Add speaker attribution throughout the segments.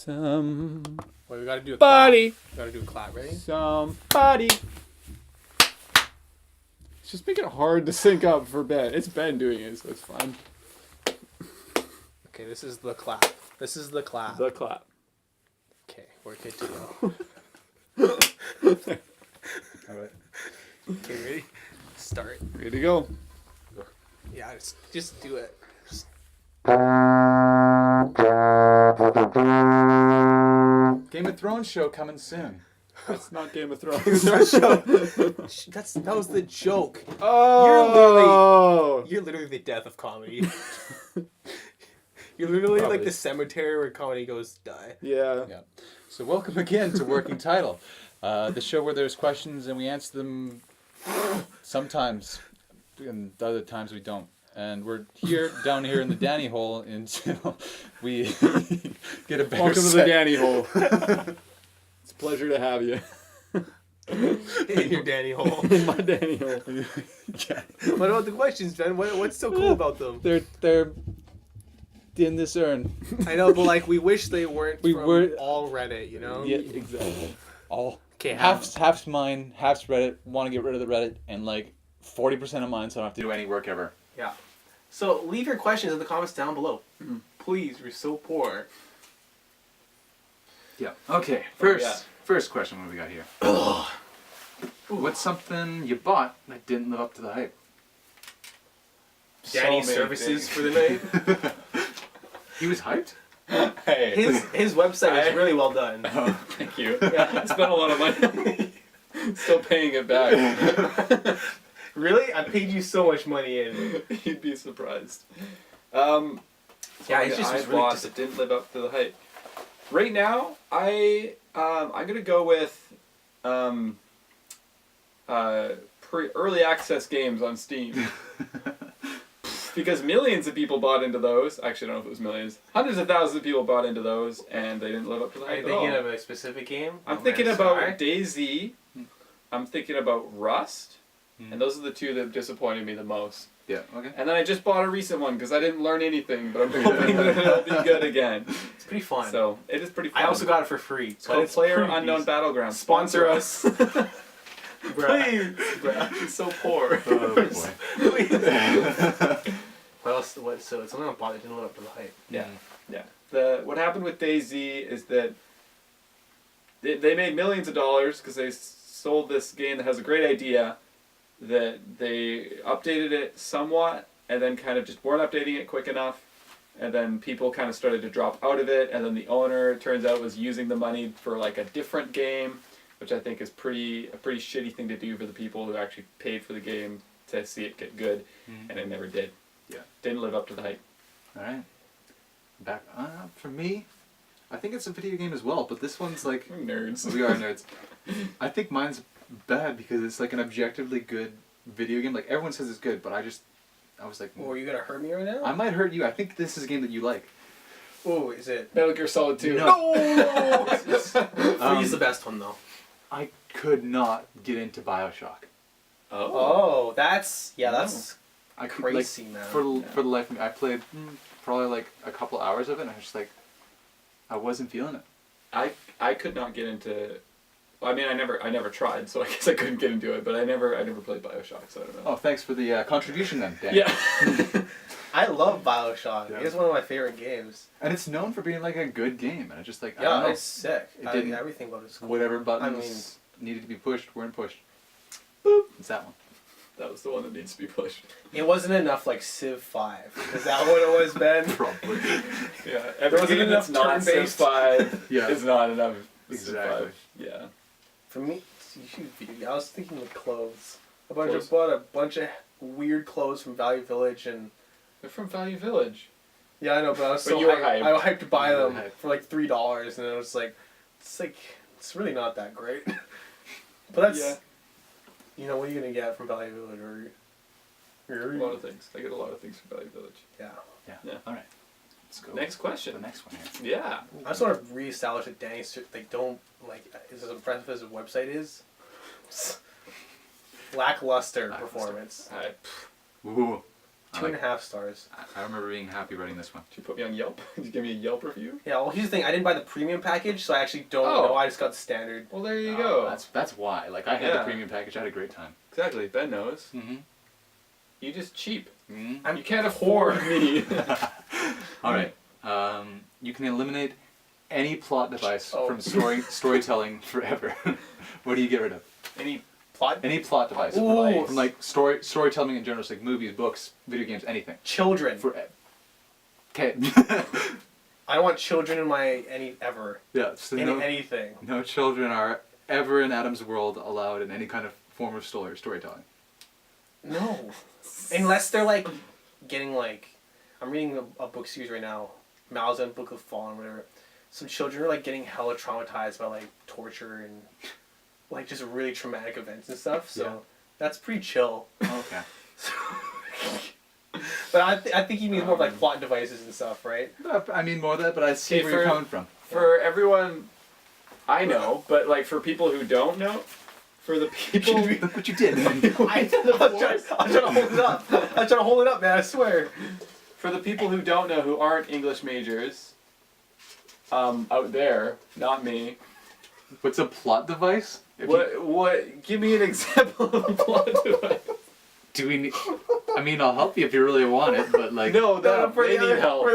Speaker 1: Somebody.
Speaker 2: Wait, we gotta do a clap. We gotta do a clap, ready?
Speaker 1: Somebody. It's just making it hard to sync up for Ben. It's Ben doing it, so it's fine.
Speaker 2: Okay, this is the clap. This is the clap.
Speaker 1: The clap.
Speaker 2: Okay, we're good to go.
Speaker 1: Alright.
Speaker 2: Okay, ready? Start.
Speaker 1: Ready to go.
Speaker 2: Yeah, just do it.
Speaker 3: Game of Thrones show coming soon.
Speaker 1: That's not Game of Thrones.
Speaker 2: That was the joke.
Speaker 1: Oh!
Speaker 2: You're literally the death of comedy. You're literally
Speaker 1: Probably.
Speaker 2: like the cemetery where comedy goes die.
Speaker 1: Yeah.
Speaker 3: Yeah. So welcome again to Working Title, the show where there's questions and we answer them sometimes, and other times we don't. And we're down here in the Danny hole until we get a better
Speaker 1: Welcome to the
Speaker 3: set.
Speaker 1: Danny hole. It's a pleasure to have you.
Speaker 2: In your Danny hole.
Speaker 1: In my Danny hole.
Speaker 3: Yeah.
Speaker 2: What about the questions, Ben? What's so cool about them?
Speaker 3: They're in this urn.
Speaker 2: I know, but like we wish they weren't
Speaker 3: We
Speaker 2: from
Speaker 3: were-
Speaker 2: all Reddit, you know?
Speaker 3: Yeah, exactly. All
Speaker 2: Okay,
Speaker 3: half's mine, half's Reddit. Want to get rid of the Reddit, and like 40% of mine, so I don't have to do any work ever.
Speaker 2: Yeah. So leave your questions in the comments down below.
Speaker 1: Mm-hmm.
Speaker 2: Please, we're so poor.
Speaker 3: Yeah. Okay. First question. What do we got here? What's something you bought that didn't live up to the hype?
Speaker 2: Danny's
Speaker 1: many
Speaker 2: services
Speaker 1: things.
Speaker 2: for the night.
Speaker 3: He was hyped.
Speaker 1: Hey.
Speaker 2: His website is really well done.
Speaker 1: Oh, thank you. I spent a lot of money. Still paying it back.
Speaker 2: Really? I paid you so much money in.
Speaker 1: You'd be surprised.
Speaker 2: Yeah,
Speaker 1: Something
Speaker 2: it just
Speaker 1: I
Speaker 2: was really
Speaker 1: bought that didn't live up to the hype. Right now, I'm gonna go with early access games on Steam. Because millions of people bought into those. Actually, I don't know if it was millions. Hundreds of thousands of people bought into those, and they didn't live up to the
Speaker 2: Are you
Speaker 1: hype at all.
Speaker 2: thinking of a specific game?
Speaker 1: I'm
Speaker 2: No
Speaker 1: thinking
Speaker 2: Man's
Speaker 1: about
Speaker 2: Sky?
Speaker 1: DayZ. I'm thinking about Rust. And those are the two that disappointed me the most.
Speaker 3: Yeah. Okay.
Speaker 1: And then I just bought a recent one because I didn't learn anything, but I'm hoping that it'll be good again.
Speaker 2: It's pretty fun.
Speaker 1: So it is pretty fun.
Speaker 2: I also got it for free.
Speaker 1: It's called PlayerUnknown's Battlegrounds.
Speaker 2: Sponsor us.
Speaker 1: Please. I'm so poor.
Speaker 3: Oh boy.
Speaker 2: What else? So it's something I bought that didn't live up to the hype.
Speaker 1: Yeah. What happened with DayZ is that they made millions of dollars because they sold this game that has a great idea, that they updated it somewhat and then kind of just weren't updating it quick enough, and then people kind of started to drop out of it, and then the owner, it turns out, was using the money for like a different game, which I think is a pretty shitty thing to do for the people who actually paid for the game to see it get good, and it never did.
Speaker 3: Yeah.
Speaker 1: Didn't live up to the hype.
Speaker 3: All right. Back for me, I think it's a video game as well, but this one's like
Speaker 1: Nerds.
Speaker 3: we are nerds. I think mine's bad because it's like an objectively good video game. Like everyone says it's good, but I was like,
Speaker 2: Oh, are you gonna hurt me right now?
Speaker 3: I might hurt you. I think this is a game that you like.
Speaker 2: Oh, is it?
Speaker 1: Metal Gear Solid 2.
Speaker 3: No.
Speaker 2: Three's the best one though.
Speaker 3: I could not get into BioShock.
Speaker 2: Oh, that's
Speaker 3: I could,
Speaker 2: crazy,
Speaker 3: like,
Speaker 2: man.
Speaker 3: For the life of me, I played probably like a couple hours of it, and I was just like, I wasn't feeling it.
Speaker 1: I could not get into. I mean, I never tried, so I guess I couldn't get into it. But I never played BioShock, so I don't know.
Speaker 3: Oh, thanks for the contribution then, Dan.
Speaker 1: Yeah.
Speaker 2: I love BioShock.
Speaker 3: Yeah.
Speaker 2: It's one of my favorite games.
Speaker 3: And it's known for being like a good game, and I just like I
Speaker 2: Yeah,
Speaker 3: don't know,
Speaker 2: it's sick.
Speaker 3: It didn't-
Speaker 2: Everything about it's cool.
Speaker 3: whatever buttons needed to be pushed weren't pushed.
Speaker 1: Boop.
Speaker 3: It's that one.
Speaker 1: That was the one that needs to be pushed.
Speaker 2: It wasn't enough like Civ 5. Is that what it was, Ben?
Speaker 3: Probably.
Speaker 1: Yeah. Every
Speaker 2: wasn't
Speaker 1: game that's
Speaker 2: enough
Speaker 1: not Civ
Speaker 2: turn-based.
Speaker 1: 5
Speaker 3: Yeah.
Speaker 1: is not enough. Civ
Speaker 3: Exactly.
Speaker 1: 5. Yeah.
Speaker 2: For me, you should video. I was thinking of clothes. I
Speaker 1: Clothes?
Speaker 2: bought a bunch of weird clothes from Value Village, and
Speaker 1: They're from Value Village.
Speaker 2: yeah, I know, but I was
Speaker 1: But
Speaker 2: so
Speaker 1: you were
Speaker 2: hyped.
Speaker 1: hyped.
Speaker 2: I was hyped to buy
Speaker 3: You were
Speaker 2: them
Speaker 3: hyped.
Speaker 2: for like $3, and it was like, it's really not that great. But that's,
Speaker 1: Yeah.
Speaker 2: you know, what are you gonna get from Value Village or
Speaker 1: A lot of things. I get a lot of things from Value Village.
Speaker 2: yeah.
Speaker 3: Yeah. All right. Let's go.
Speaker 1: Next
Speaker 3: The
Speaker 1: question.
Speaker 3: next one here.
Speaker 1: Yeah.
Speaker 2: I just want to reestablish that Danny's don't is as impressive as a website is. Lackluster
Speaker 1: Lackluster.
Speaker 2: performance.
Speaker 1: I,
Speaker 3: Ooh.
Speaker 2: 2.5 stars.
Speaker 3: I remember being happy writing this one.
Speaker 1: Did you put me on Yelp? Did you give me a Yelp review?
Speaker 2: Yeah, well, here's the thing. I didn't buy the premium package, so I actually don't
Speaker 1: Oh.
Speaker 2: know. I just got the standard.
Speaker 1: Well, there you
Speaker 3: Oh,
Speaker 1: go.
Speaker 3: That's why. Like, I had the
Speaker 1: Yeah.
Speaker 3: premium package. I had a great time.
Speaker 1: Exactly. Ben knows.
Speaker 3: Mm-hmm.
Speaker 1: You just cheap.
Speaker 3: Mm-hmm.
Speaker 1: You can't afford me.
Speaker 3: All right. You can eliminate any plot device
Speaker 2: Oh.
Speaker 3: from storytelling forever. What do you get rid of?
Speaker 2: Any plot?
Speaker 3: Any plot device
Speaker 2: Ooh.
Speaker 3: from like storytelling in general, so like movies, books, video games, anything.
Speaker 2: Children.
Speaker 3: Okay.
Speaker 2: I don't want children in my ever.
Speaker 3: Yeah. So
Speaker 2: Anything.
Speaker 3: no children are ever in Adam's world allowed in any kind of form of storytelling.
Speaker 2: No. Unless they're like getting like, I'm reading a book series right now, Mal's and Book of Fallen, whatever. Some children are like getting hella traumatized by like torture and like just really traumatic events and stuff. So
Speaker 3: Yeah.
Speaker 2: that's pretty chill.
Speaker 3: Okay.
Speaker 2: But I think you need more of like plot devices and stuff, right?
Speaker 3: I mean more of that, but I see
Speaker 1: Okay,
Speaker 3: where you're
Speaker 1: for-
Speaker 3: coming from.
Speaker 1: For everyone, I know, but like for people who don't know, for the people.
Speaker 3: Look what you did.
Speaker 2: I'm trying to hold it up. I'm trying to hold it up, man. I swear.
Speaker 1: For the people who don't know, who aren't English majors, out there, not me.
Speaker 3: What's a plot device?
Speaker 1: What? Give me an example of a plot device.
Speaker 3: Do we need? I mean, I'll help you if you really want it, but like.
Speaker 1: No, they need help.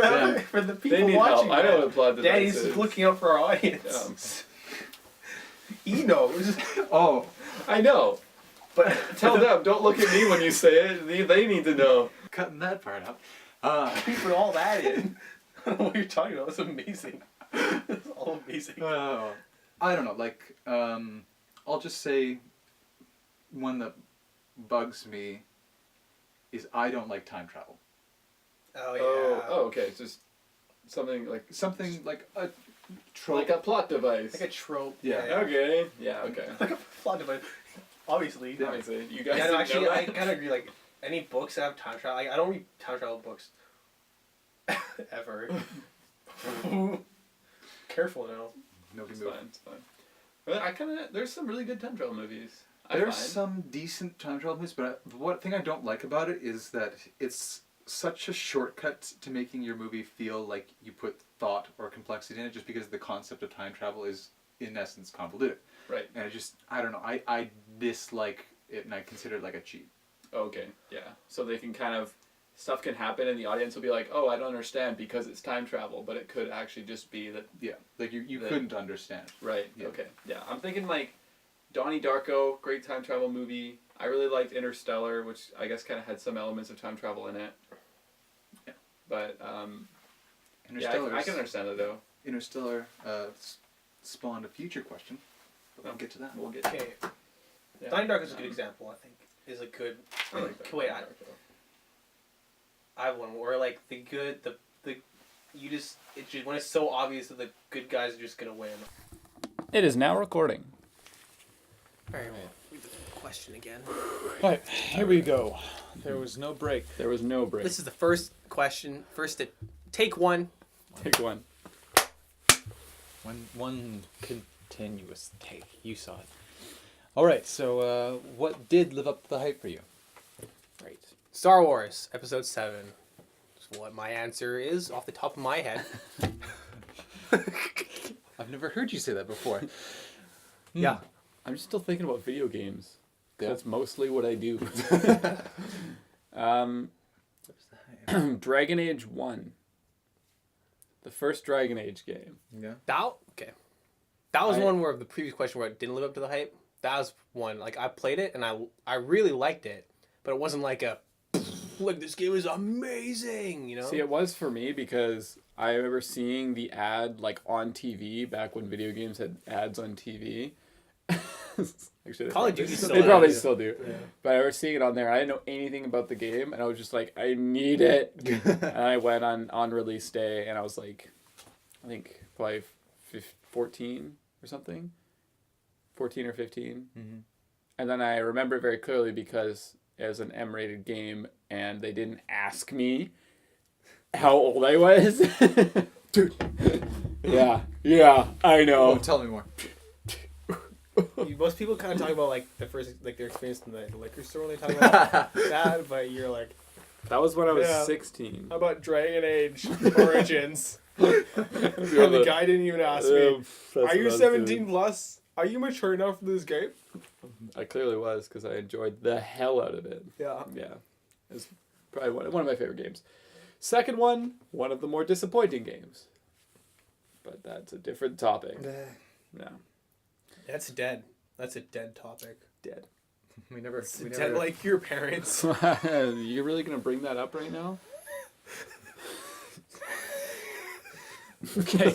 Speaker 2: For the people
Speaker 1: They need
Speaker 2: watching.
Speaker 1: help. I know what a plot device
Speaker 2: Danny's
Speaker 1: is.
Speaker 2: looking out for our audience. He knows.
Speaker 3: Oh.
Speaker 1: I know.
Speaker 2: But
Speaker 1: Tell them, don't look at me when you say it. They need to know.
Speaker 3: Cutting that part out.
Speaker 2: we put all that in. I don't know what you're talking about. That's amazing. That's all amazing.
Speaker 3: I don't know. Like, I'll just say one that bugs me is I don't like time travel.
Speaker 2: Oh yeah.
Speaker 1: Oh, okay. It's just something like
Speaker 3: a trope.
Speaker 1: like a plot device.
Speaker 2: Like a trope.
Speaker 3: Yeah.
Speaker 1: Okay. Yeah. Okay.
Speaker 2: Like a plot device. Obviously.
Speaker 1: That makes sense. You guys.
Speaker 2: Yeah, no,
Speaker 1: didn't
Speaker 2: actually,
Speaker 1: know
Speaker 2: I
Speaker 1: that?
Speaker 2: kind of agree. Like, any books that have time travel, like, I don't read time travel books. Ever. Careful now.
Speaker 3: Nobody
Speaker 1: It's
Speaker 3: move.
Speaker 1: fine. It's fine. But I kind of there's some really good time travel movies.
Speaker 3: There's some decent time travel movies, but the one thing I don't like about it is that it's such a shortcut to making your movie feel like you put thought or complexity in it, just because the concept of time travel is, in essence, convoluted.
Speaker 1: Right.
Speaker 3: And I don't know, I dislike it, and I consider it like a cheat.
Speaker 1: Okay. Yeah. So they can kind of stuff can happen, and the audience will be like, "Oh, I don't understand because it's time travel," but it could actually just be that.
Speaker 3: Yeah, like you couldn't understand.
Speaker 1: Right.
Speaker 3: Yeah.
Speaker 1: Okay. Yeah. I'm thinking like Donnie Darko, great time travel movie. I really liked Interstellar, which I guess kind of had some elements of time travel in it.
Speaker 3: Yeah.
Speaker 1: But
Speaker 3: Interstellar.
Speaker 1: I can understand it though.
Speaker 3: Interstellar spawned a future question, but we'll get to that.
Speaker 1: We'll get. To
Speaker 2: Okay.
Speaker 1: yeah.
Speaker 2: Donnie Darko is a good example, I think. Is a good.
Speaker 1: I like that.
Speaker 2: Wait, I have one where, like, the you just, it's just, when it's so obvious that the good guys are just gonna win.
Speaker 1: It is now recording.
Speaker 2: Alright, read the question again.
Speaker 3: Right, here we go. There was no break.
Speaker 1: There was no break.
Speaker 2: This is the first question. First, take one.
Speaker 1: Take one.
Speaker 3: One continuous take. You saw it. All right. So, what did live up to the hype for you?
Speaker 2: Right. Star Wars, Episode 7. That's what my answer is off the top of my head.
Speaker 3: I've never heard you say that before.
Speaker 2: Yeah.
Speaker 1: I'm just still thinking about video games.
Speaker 3: Yeah.
Speaker 1: That's mostly what I do. Dragon Age 1. The first Dragon Age game.
Speaker 3: Yeah.
Speaker 2: Okay. That was one where the previous question where it didn't live up to the hype. That was one. Like, I played it and I really liked it, but it wasn't like a, like, this game is amazing, you know?
Speaker 1: See, it was for me because I remember seeing the ad like on TV back when video games had ads on TV. Actually,
Speaker 2: Call of Duty still
Speaker 1: they probably
Speaker 2: does.
Speaker 1: still do.
Speaker 2: Yeah.
Speaker 1: But I remember seeing it on there. I didn't know anything about the game, and I was just like, I need it. And I went on release day, and I was like, I think probably 14 or something, 14 or 15.
Speaker 3: Mm-hmm.
Speaker 1: And then I remember it very clearly because it was an M-rated game, and they didn't ask me how old I was.
Speaker 3: Dude.
Speaker 1: Yeah, I know.
Speaker 3: Oh, tell me more.
Speaker 2: Most people kind of talk about, like, the first, like, their experience in the liquor store when they talk about that, but you're like,
Speaker 1: That was when I was
Speaker 4: Yeah.
Speaker 1: 16.
Speaker 4: How about Dragon Age Origins? And the guy didn't even ask me, are you 17 plus? Are you mature enough for this game?
Speaker 1: I clearly was because I enjoyed the hell out of it.
Speaker 4: Yeah.
Speaker 1: Yeah. It's probably one of my favorite games. Second one of the more disappointing games. But that's a different topic. Yeah.
Speaker 4: That's dead. That's a dead topic.
Speaker 1: Dead.
Speaker 3: We never.
Speaker 4: Dead like your parents.
Speaker 1: You're really going to bring that up right now? Okay.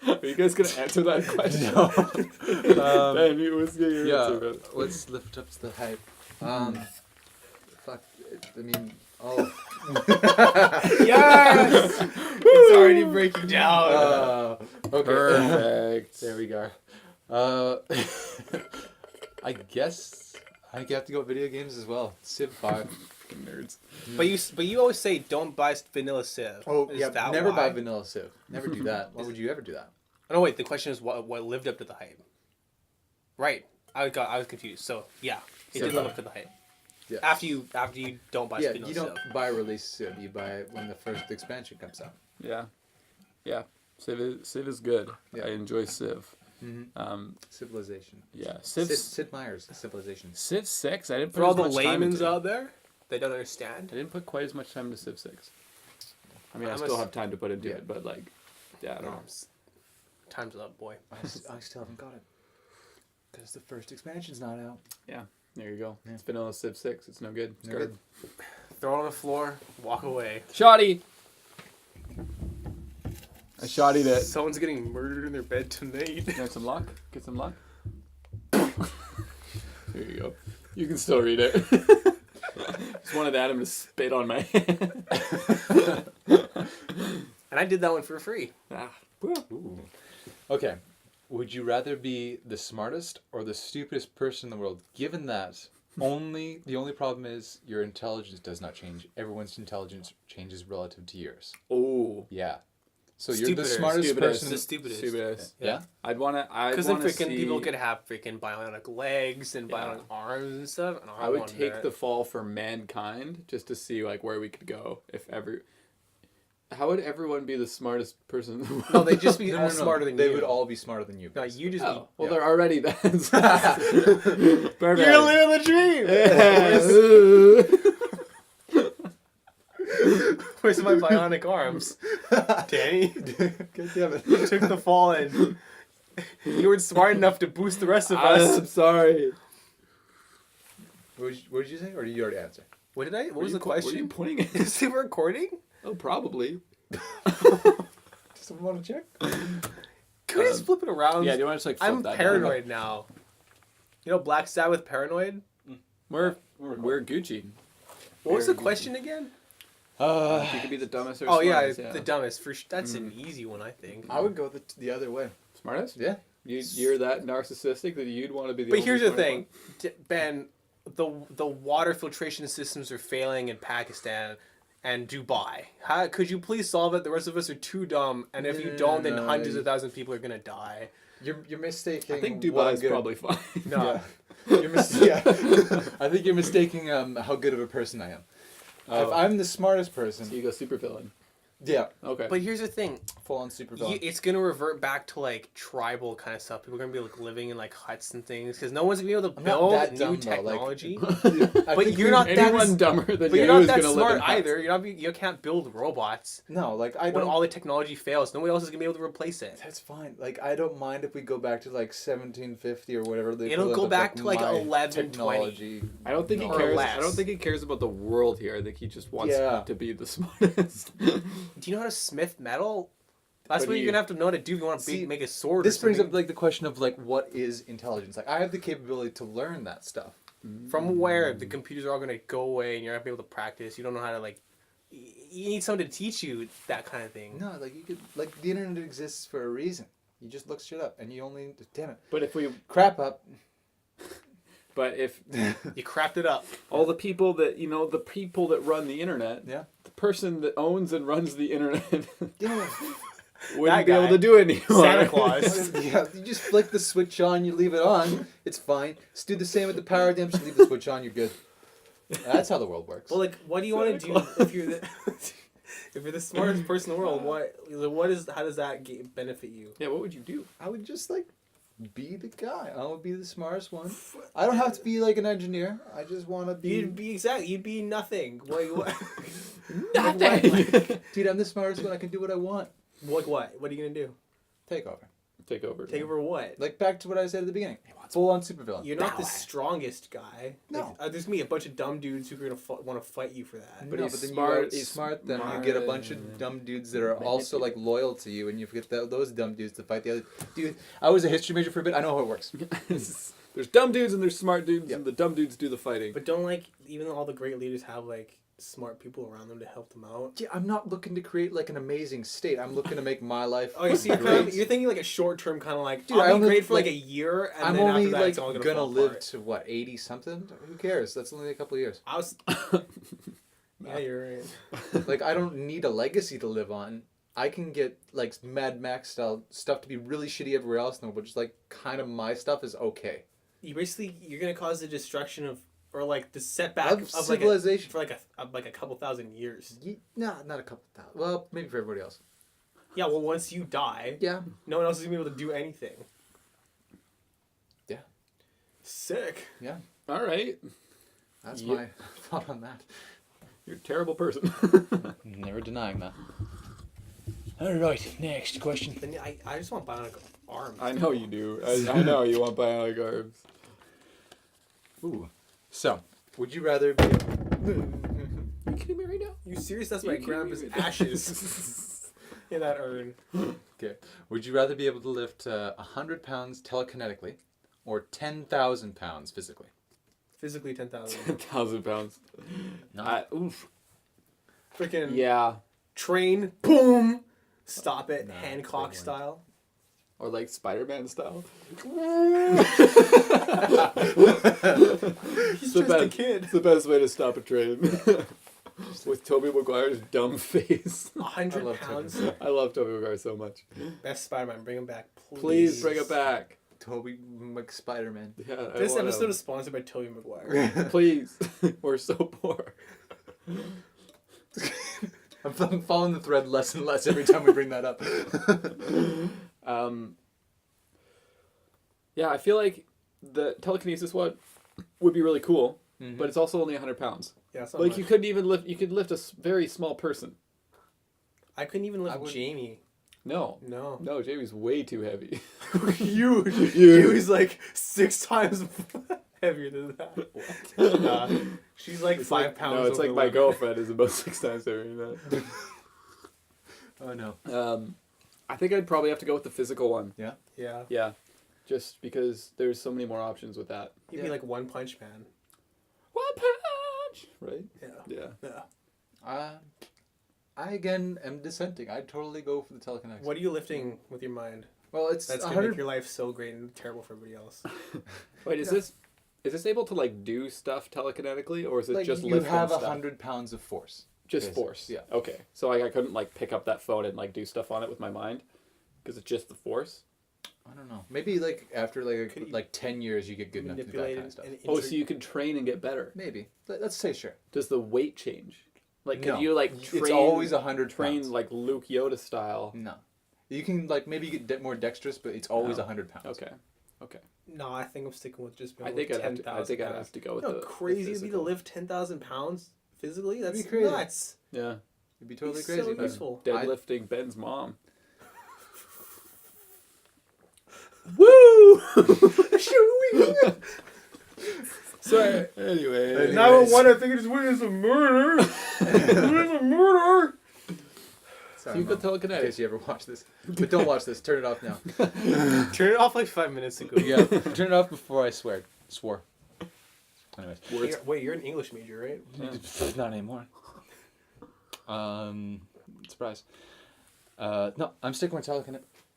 Speaker 1: Are you guys going to answer that question?
Speaker 3: No.
Speaker 1: Damn, you was getting your answer, man.
Speaker 3: Let's lift up the hype. Fuck. I mean, oh.
Speaker 4: Yes! It's already breaking down.
Speaker 3: Okay.
Speaker 1: Perfect.
Speaker 3: There we go. I guess I have to go with video games as well. Civ 5.
Speaker 1: Fucking nerds.
Speaker 2: But you always say don't buy vanilla Civ.
Speaker 3: Oh
Speaker 2: Is
Speaker 3: yeah,
Speaker 2: that
Speaker 3: never
Speaker 2: why?
Speaker 3: buy vanilla Civ. Never do that. Why would you ever do that?
Speaker 2: Oh, no, wait. The question is what lived up to the hype. Right. I was confused. So yeah, it
Speaker 3: Civ
Speaker 2: did live
Speaker 3: 5.
Speaker 2: up to the hype.
Speaker 3: Yeah.
Speaker 2: After you don't buy
Speaker 3: Yeah,
Speaker 2: vanilla
Speaker 3: you don't
Speaker 2: Civ.
Speaker 3: buy release Civ. You buy it when the first expansion comes out.
Speaker 1: Yeah. Yeah. Civ is good.
Speaker 3: Yeah.
Speaker 1: I enjoy Civ.
Speaker 3: Mm-hmm. Civilization.
Speaker 1: Yeah. Civ
Speaker 3: Sid Meier's Civilization.
Speaker 1: Civ 6, I didn't put
Speaker 2: For all
Speaker 1: as
Speaker 2: the
Speaker 1: much time
Speaker 2: layman's
Speaker 1: into.
Speaker 2: out there, they don't understand.
Speaker 1: I didn't put quite as much time into Civ 6. I mean, I
Speaker 2: I'm
Speaker 1: still
Speaker 2: a-
Speaker 1: have time to put into
Speaker 3: Yeah.
Speaker 1: it, but like, yeah, I don't know.
Speaker 2: Time's up, boy.
Speaker 3: I still haven't got it because the first expansion's not out.
Speaker 1: Yeah, there you go.
Speaker 3: Yeah.
Speaker 1: It's vanilla Civ 6. It's no good. It's
Speaker 3: No
Speaker 1: garbage.
Speaker 2: Throw it on the floor. Walk away.
Speaker 1: Shoddy! I shottied it.
Speaker 2: Someone's getting murdered in their bed tonight.
Speaker 1: Get some luck. Get some luck. There you go. You can still read it. Just wanted Adam to spit on my hand.
Speaker 2: And I did that one for free.
Speaker 1: Ah.
Speaker 3: Ooh. Okay. Would you rather be the smartest or the stupidest person in the world? Given that the only problem is your intelligence does not change. Everyone's intelligence changes relative to yours.
Speaker 1: Oh.
Speaker 3: Yeah. So you're the
Speaker 2: Stupidest.
Speaker 3: smartest
Speaker 1: Stupidest.
Speaker 3: person.
Speaker 2: The stupidest.
Speaker 1: Stupidest.
Speaker 3: Yeah.
Speaker 1: I'd wanna.
Speaker 2: Because then freaking
Speaker 1: see,
Speaker 2: people could have freaking bionic legs and
Speaker 1: Yeah.
Speaker 2: bionic arms and stuff. And
Speaker 1: I would take the fall for mankind just to see like where we could go if ever. How would everyone be the smartest person in the world?
Speaker 2: No, they'd just be
Speaker 3: No,
Speaker 2: all
Speaker 3: no, no.
Speaker 2: smarter than
Speaker 3: They
Speaker 2: you.
Speaker 3: would all be smarter than you.
Speaker 2: No, you just
Speaker 1: Oh, well,
Speaker 3: Yeah.
Speaker 1: they're already that. Perfect.
Speaker 2: You're living the dream. Where's my bionic arms? Danny,
Speaker 3: God damn it.
Speaker 2: you took the fall and you weren't smart enough to boost the rest of us.
Speaker 1: I'm sorry.
Speaker 3: What did you say? Or did you already answer?
Speaker 2: What did I? What was the
Speaker 1: Were you
Speaker 2: question?
Speaker 1: pointing it?
Speaker 2: Is it recording?
Speaker 1: Oh, probably.
Speaker 3: Someone want to check?
Speaker 2: Can we just flip it around?
Speaker 1: Yeah, do you want to just like flip
Speaker 2: I'm
Speaker 1: that
Speaker 2: paranoid now. You know Black Sabbath Paranoid?
Speaker 1: down? We're Gucci.
Speaker 2: What was the question again?
Speaker 1: You could be the dumbest or
Speaker 2: Oh yeah,
Speaker 1: smartest,
Speaker 2: the dumbest. That's an easy one, I think.
Speaker 3: I would go the other way.
Speaker 1: Smartest?
Speaker 3: Yeah.
Speaker 1: You're that narcissistic that you'd want to be the
Speaker 2: But
Speaker 1: only
Speaker 2: here's the
Speaker 1: smart
Speaker 2: thing, Ben. The water filtration systems are failing in Pakistan and Dubai. How could you please solve it? The rest of us are too dumb, and if you don't, then
Speaker 3: No.
Speaker 2: hundreds of thousands of people are gonna die.
Speaker 3: You're mistaking.
Speaker 1: one. I think
Speaker 3: what
Speaker 1: Dubai's
Speaker 3: good-
Speaker 1: probably fine.
Speaker 2: No.
Speaker 3: Yeah. I think you're mistaking how good of a person I am. If I'm the smartest person,
Speaker 1: So you go super villain.
Speaker 3: yeah,
Speaker 1: Okay.
Speaker 2: But here's the thing,
Speaker 3: full on super villain.
Speaker 2: it's gonna revert back to like tribal kind of stuff. People are gonna be like living in like huts and things because no one's gonna be able to
Speaker 3: I'm not
Speaker 2: build
Speaker 3: that
Speaker 2: new
Speaker 3: dumb, though, like-
Speaker 2: technology.
Speaker 3: I
Speaker 2: but
Speaker 3: think
Speaker 2: you're not that.
Speaker 1: Anyone dumber than
Speaker 2: But
Speaker 1: you
Speaker 2: you're not
Speaker 1: is
Speaker 2: that
Speaker 1: gonna live
Speaker 2: smart
Speaker 1: in huts.
Speaker 2: either. You can't build robots
Speaker 3: No, like I
Speaker 2: when
Speaker 3: don't.
Speaker 2: all the technology fails. Nobody else is gonna be able to replace it.
Speaker 3: That's fine. Like I don't mind if we go back to like 1750 or whatever. The
Speaker 2: It'll
Speaker 3: equivalent
Speaker 2: go
Speaker 3: of,
Speaker 2: back to, like,
Speaker 3: my
Speaker 2: 1120.
Speaker 3: technology.
Speaker 1: I don't think he
Speaker 2: Or
Speaker 1: cares.
Speaker 2: less.
Speaker 1: I don't think he cares about the world here. I think he just wants
Speaker 3: Yeah.
Speaker 1: to be the smartest.
Speaker 2: Do you know how to smith metal? That's
Speaker 1: But
Speaker 2: what
Speaker 1: you-
Speaker 2: you're gonna have to know how to do if you want to
Speaker 3: See,
Speaker 2: make a sword.
Speaker 3: This
Speaker 2: or
Speaker 3: brings
Speaker 2: something.
Speaker 3: up like the question of like what is intelligence? Like I have the capability to learn that stuff.
Speaker 2: From where the computers are all gonna go away and you're not gonna be able to practice. You don't know how to like. You need someone to teach you that kind of thing.
Speaker 3: No, like you could like the internet exists for a reason. You just look shit up and you only damn it
Speaker 1: But if we,
Speaker 3: crap up.
Speaker 1: but if
Speaker 2: You crapped it up.
Speaker 1: all the people that the people that run the internet,
Speaker 3: Yeah.
Speaker 1: the person that owns and runs the internet,
Speaker 3: Yeah.
Speaker 1: wouldn't
Speaker 2: That
Speaker 1: be able
Speaker 2: guy.
Speaker 1: to do it anymore.
Speaker 2: Santa Claus.
Speaker 3: Yeah, you just flick the switch on, you leave it on, it's fine. Just do the same with the power dim, just leave the switch on, you're good. That's how the world works.
Speaker 2: Well, like, what do you want to do if you're the if you're the smartest person in the world? How does that benefit you?
Speaker 4: Yeah, what would you do?
Speaker 3: I would just like be the guy. I would be the smartest one. I don't have to be like an engineer. I just want to be.
Speaker 2: You'd be nothing. What?
Speaker 3: Nothing. Dude, I'm the smartest one. I can do what I want.
Speaker 2: What? What are you gonna do?
Speaker 3: Take over.
Speaker 4: Take over.
Speaker 2: Take over what?
Speaker 3: Like back to what I said at the beginning. Full on supervillain.
Speaker 2: You're not the strongest guy.
Speaker 3: No.
Speaker 2: Like, there's gonna be a bunch of dumb dudes who are gonna want to fight you for that.
Speaker 3: But,
Speaker 4: But
Speaker 3: but
Speaker 4: he's
Speaker 3: then
Speaker 4: smart,
Speaker 3: you
Speaker 4: he's
Speaker 3: smart. Then
Speaker 4: smart.
Speaker 3: you get a bunch of dumb dudes that are also like loyal to you, and you forget those dumb dudes to fight the other. Dude, I was a history major for a bit. I know how it works.
Speaker 4: There's dumb dudes and there's smart dudes,
Speaker 3: Yep.
Speaker 4: and the dumb dudes do the fighting.
Speaker 2: But don't like even all the great leaders have like smart people around them to help them out.
Speaker 3: Yeah, I'm not looking to create like an amazing state. I'm looking to make my life.
Speaker 2: Oh, you see,
Speaker 3: great.
Speaker 2: you're thinking like a short term kind of like,
Speaker 3: Dude, I
Speaker 2: I'll be
Speaker 3: only,
Speaker 2: great for like
Speaker 3: like,
Speaker 2: a year, and
Speaker 3: I'm
Speaker 2: then
Speaker 3: only
Speaker 2: after that,
Speaker 3: like
Speaker 2: it's all
Speaker 3: gonna
Speaker 2: fall
Speaker 3: live
Speaker 2: apart.
Speaker 3: to what 80 something. Who cares? That's only a couple of years.
Speaker 2: I was. Yeah, you're right.
Speaker 3: Like I don't need a legacy to live on. I can get like Mad Max style stuff to be really shitty everywhere else, no, but just like kind of my stuff is okay.
Speaker 2: You're gonna cause the destruction of, or like the setback
Speaker 3: Of
Speaker 2: of
Speaker 3: civilization.
Speaker 2: like a couple thousand years.
Speaker 3: Nah, not a couple thousand. Well, maybe for everybody else.
Speaker 2: Yeah, well, once you die,
Speaker 3: Yeah.
Speaker 2: no one else is gonna be able to do anything.
Speaker 3: Yeah.
Speaker 2: Sick.
Speaker 3: Yeah.
Speaker 4: All right.
Speaker 3: That's
Speaker 4: Yep.
Speaker 3: my thought on that.
Speaker 4: You're a terrible person.
Speaker 3: Never denying that. All right, next question.
Speaker 2: Then I just want bionic arms.
Speaker 4: I know you do. I know you want bionic arms.
Speaker 3: Ooh. So, would you rather be?
Speaker 4: Are you kidding me right now?
Speaker 2: You serious? That's
Speaker 4: You
Speaker 2: my
Speaker 4: kidding
Speaker 2: grandpa's
Speaker 4: me?
Speaker 2: ashes in that urn.
Speaker 3: Okay. Would you rather be able to lift 100 pounds telekinetically, or 10,000 pounds physically?
Speaker 2: Physically 10,000.
Speaker 4: 10,000 pounds.
Speaker 3: No.
Speaker 4: Oof.
Speaker 2: Freaking
Speaker 4: Yeah.
Speaker 2: train, boom, stop it,
Speaker 3: Nah,
Speaker 2: Hancock
Speaker 3: big one.
Speaker 2: style.
Speaker 4: Or like Spider-Man style.
Speaker 2: He's
Speaker 4: the
Speaker 2: just a
Speaker 4: best-
Speaker 2: kid.
Speaker 4: It's the best way to stop a train. With Tobey Maguire's dumb face.
Speaker 2: 100
Speaker 3: love
Speaker 2: pounds.
Speaker 4: I love Tobey Maguire so much.
Speaker 2: Best Spider-Man, bring him back, please.
Speaker 4: Please bring it back.
Speaker 3: Toby McSpider-Man.
Speaker 4: Yeah, I
Speaker 2: This
Speaker 4: wanna-
Speaker 2: episode is sponsored by Tobey Maguire.
Speaker 4: Please. We're so poor.
Speaker 3: I'm following the thread less and less every time we bring that up.
Speaker 4: Yeah, I feel like the telekinesis one would be really cool,
Speaker 3: Mhm.
Speaker 4: but it's also only 100 pounds.
Speaker 2: Yeah, it's not
Speaker 4: Like
Speaker 2: much.
Speaker 4: you couldn't even lift. You could lift a very small person.
Speaker 2: I couldn't even
Speaker 3: I
Speaker 2: lift
Speaker 3: would-
Speaker 2: Jamie.
Speaker 4: No,
Speaker 2: No.
Speaker 4: no, Jamie's way too heavy.
Speaker 2: Huge. He was like 6 times heavier than that. Nah, she's like
Speaker 4: It's
Speaker 2: 5
Speaker 4: like,
Speaker 2: pounds.
Speaker 4: No, it's
Speaker 2: over
Speaker 4: like my
Speaker 2: the
Speaker 4: girlfriend is about 6 times heavier than
Speaker 3: Oh no.
Speaker 4: that. I think I'd probably have to go with the physical one.
Speaker 3: Yeah.
Speaker 2: Yeah.
Speaker 4: Yeah, just because there's so many more options with that.
Speaker 2: He'd
Speaker 3: Yeah.
Speaker 2: be like One Punch Man.
Speaker 4: One punch, right?
Speaker 2: Yeah.
Speaker 4: Yeah.
Speaker 2: Yeah.
Speaker 3: I again am dissenting. I'd totally go for the telekinetic.
Speaker 2: What are you lifting with your mind?
Speaker 3: Well, it's
Speaker 2: That's gonna
Speaker 3: 100.
Speaker 2: make your life so great and terrible for everybody else.
Speaker 4: Wait, is this able to like do stuff telekinetically, or is it
Speaker 3: Like
Speaker 4: just
Speaker 3: you
Speaker 4: lifting
Speaker 3: have
Speaker 4: stuff?
Speaker 3: 100 pounds of force.
Speaker 4: Just
Speaker 3: Basically,
Speaker 4: force.
Speaker 3: yeah.
Speaker 4: Okay. So I couldn't like pick up that phone and like do stuff on it with my mind, because it's just the force.
Speaker 3: I don't know. Maybe like after
Speaker 2: Could you
Speaker 3: like 10 years, you get good enough to do that
Speaker 2: Manipulate
Speaker 3: kind of stuff.
Speaker 2: and
Speaker 4: Oh, so you can train and get better.
Speaker 3: Maybe. Let's say sure.
Speaker 4: Does the weight change? Like, could
Speaker 3: No.
Speaker 4: you like train?
Speaker 3: It's always 100
Speaker 4: train
Speaker 3: pounds.
Speaker 4: like Luke Yoda style.
Speaker 3: No. You can like maybe get more dexterous, but it's always
Speaker 4: No.
Speaker 3: 100 pounds.
Speaker 4: Okay. Okay.
Speaker 2: No, I think I'm sticking with just
Speaker 4: I
Speaker 2: going
Speaker 4: think
Speaker 2: with
Speaker 4: I'd have to.
Speaker 2: 10,000
Speaker 4: I think I'd
Speaker 2: pounds.
Speaker 4: have to go with
Speaker 2: You know
Speaker 4: the
Speaker 2: how crazy
Speaker 4: the
Speaker 2: it'd be to
Speaker 4: physical.
Speaker 2: lift 10,000 pounds physically? That's
Speaker 3: be crazy.
Speaker 2: nuts.
Speaker 4: Yeah.
Speaker 3: It'd be totally
Speaker 2: It's
Speaker 3: crazy.
Speaker 2: so
Speaker 3: but
Speaker 2: useful.
Speaker 4: Deadlifting Ben's mom.
Speaker 2: Woo!
Speaker 4: So anyway.
Speaker 2: Now I want to think it's witness a murder. Witness a murder.
Speaker 3: Sorry,
Speaker 4: You
Speaker 3: Mom,
Speaker 4: could telekinetic.
Speaker 3: in case you ever watch this. But don't watch this. Turn it off now.
Speaker 2: Turn it off like 5 minutes ago.
Speaker 3: Yeah. Turn it off before I swore. Anyways.
Speaker 2: Wait, you're an English major, right?
Speaker 3: Not anymore. Surprise. No, I'm sticking with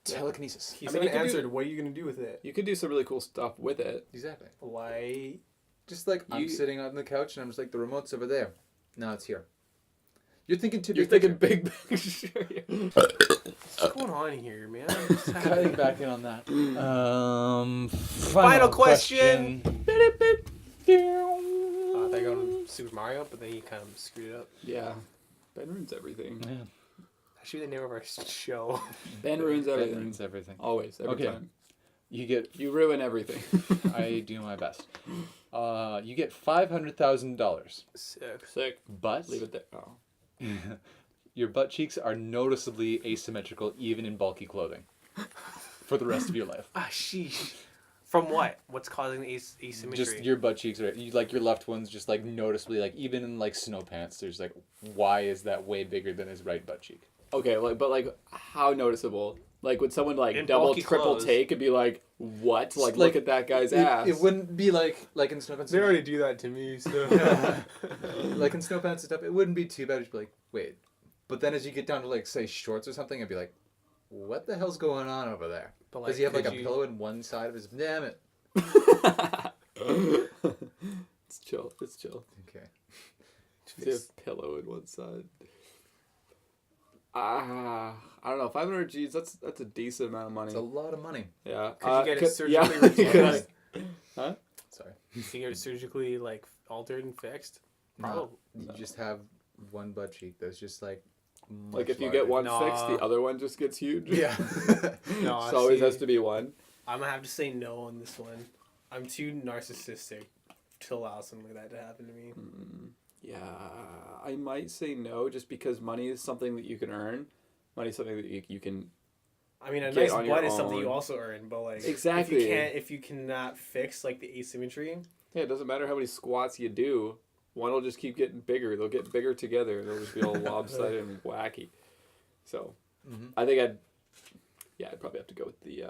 Speaker 3: telekinesis.
Speaker 2: He's
Speaker 4: I mean,
Speaker 2: gonna
Speaker 4: you could
Speaker 2: answer. What are you gonna do with it?
Speaker 4: You could do some really cool stuff with it.
Speaker 3: Exactly.
Speaker 2: Why?
Speaker 3: Just like I'm
Speaker 4: You-
Speaker 3: sitting on the couch and I'm just like, the remote's over there. No, it's here. You're thinking too
Speaker 4: You're
Speaker 3: big
Speaker 4: thinking
Speaker 3: picture.
Speaker 4: big picture.
Speaker 2: What's going on here, man?
Speaker 3: Cutting back in on that.
Speaker 2: Final question.
Speaker 3: question.
Speaker 2: Oh, they're going. Super Mario, but then you kind of screwed it up.
Speaker 1: Yeah. Ben ruins everything.
Speaker 3: Yeah.
Speaker 2: That should be the name of our show.
Speaker 1: Ben ruins everything.
Speaker 3: That ruins everything.
Speaker 1: Always, every
Speaker 3: Okay.
Speaker 1: time.
Speaker 3: You
Speaker 1: ruin everything.
Speaker 3: I do my best. You get $500,000,
Speaker 1: Sick.
Speaker 3: but
Speaker 1: Leave it there. Oh.
Speaker 3: your butt cheeks are noticeably asymmetrical, even in bulky clothing, for the rest of your life.
Speaker 2: Ah, sheesh. From what? What's causing the asymmetry?
Speaker 3: Just your butt cheeks are like your left one's just like noticeably like even in like snow pants. There's like why is that way bigger than his right butt cheek?
Speaker 1: Okay, but how noticeable? Like, would someone
Speaker 2: In
Speaker 1: double,
Speaker 2: bulky
Speaker 1: triple
Speaker 2: clothes.
Speaker 1: take and be like, what? Like, look at that guy's ass.
Speaker 3: It wouldn't be like in snow pants.
Speaker 4: They already do that to me, so.
Speaker 3: Like in snow pants and stuff, it wouldn't be too bad. It'd be like, wait. But then as you get down to like say shorts or something, I'd be like, what the hell's going on over there?
Speaker 2: But,
Speaker 3: Does he have like a
Speaker 2: could you-
Speaker 3: pillow in one side of his? Damn it.
Speaker 1: It's chill. It's chill.
Speaker 3: Okay.
Speaker 1: Does he have a pillow in one side? I don't know. 500 G's. That's a decent amount of money.
Speaker 3: It's a lot of money.
Speaker 1: Yeah.
Speaker 2: Could you get it
Speaker 1: could-
Speaker 2: surgically
Speaker 1: yeah,
Speaker 2: removed?
Speaker 1: Huh?
Speaker 3: Sorry.
Speaker 2: You think it was surgically altered and fixed?
Speaker 3: No,
Speaker 2: Probably.
Speaker 3: you just have one butt cheek that's just like.
Speaker 1: Like
Speaker 3: much
Speaker 1: if you get
Speaker 3: larger.
Speaker 1: one fixed, the
Speaker 2: Nah.
Speaker 1: other one just gets huge.
Speaker 3: Yeah.
Speaker 2: No,
Speaker 1: So always
Speaker 2: see,
Speaker 1: has to be one.
Speaker 2: I'm gonna have to say no on this one. I'm too narcissistic to allow something like that to happen to me.
Speaker 1: Yeah, I might say no just because money is something that you can earn. Money is something that you can.
Speaker 2: I mean, a
Speaker 1: Get
Speaker 2: nice
Speaker 1: on your
Speaker 2: butt is something you
Speaker 1: own.
Speaker 2: also earn, but like
Speaker 1: Exactly.
Speaker 2: if you cannot fix like the asymmetry,
Speaker 1: Yeah, it doesn't matter how many squats you do. One will just keep getting bigger. They'll get bigger together. They'll just be all lopsided and wacky. So, I think I'd probably have to go with the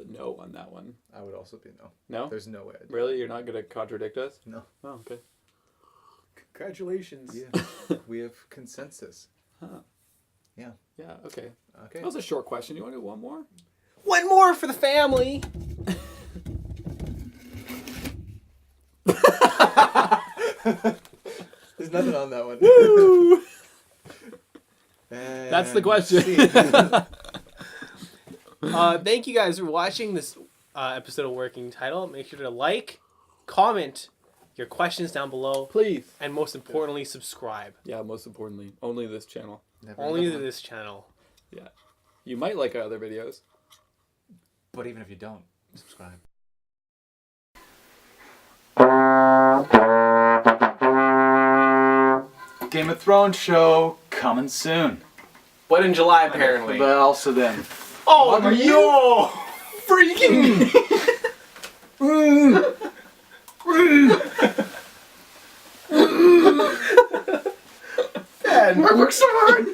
Speaker 1: no on that one.
Speaker 3: I would also be no.
Speaker 1: No?
Speaker 3: There's no way. I'd do
Speaker 1: Really? You're not going to contradict us?
Speaker 3: that. No.
Speaker 1: Oh, okay.
Speaker 2: congratulations.
Speaker 3: Yeah. We have consensus.
Speaker 1: Huh.
Speaker 3: Yeah.
Speaker 1: Yeah, okay.
Speaker 3: Okay.
Speaker 1: That was a short question. You want to do one more?
Speaker 2: One more for the family.
Speaker 3: There's nothing on that one.
Speaker 1: Woo!
Speaker 3: And
Speaker 1: That's the question.
Speaker 2: Thank you guys for watching this episode of Working Title. Make sure to like, comment your questions down below,
Speaker 1: Please.
Speaker 2: and most importantly, subscribe.
Speaker 1: Yeah, most importantly, only this channel.
Speaker 3: Never
Speaker 2: Only
Speaker 3: another
Speaker 2: to
Speaker 3: one.
Speaker 2: this channel.
Speaker 1: Yeah. You might like our other videos.
Speaker 3: But even if you don't, subscribe. Game of Thrones show coming soon.
Speaker 2: But in July, apparently.
Speaker 3: But also then.
Speaker 2: Oh,
Speaker 3: What are you freaking?
Speaker 2: I work so hard.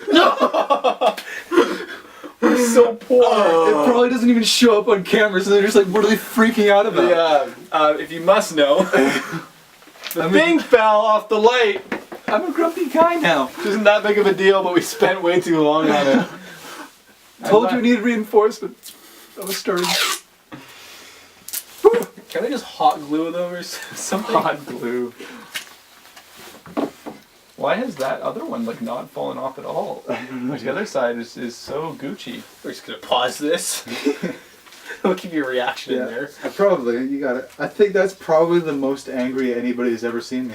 Speaker 2: We're so poor.
Speaker 3: It probably doesn't even show up on camera, so they're just like, what are they freaking out about?
Speaker 1: Yeah. If you must know, the thing fell off the light.
Speaker 3: I'm a grumpy guy now.
Speaker 1: Which isn't that big of a deal, but we spent way too long on it.
Speaker 3: Told you we needed reinforcements. I was starting.
Speaker 2: Can I just hot glue them or something?
Speaker 1: Hot glue. Why has that other one not fallen off at all? The other side is so Gucci.
Speaker 2: We're just gonna pause this. We'll keep your reaction in there.
Speaker 3: Probably, you got it. I think that's probably the most angry anybody's ever seen me.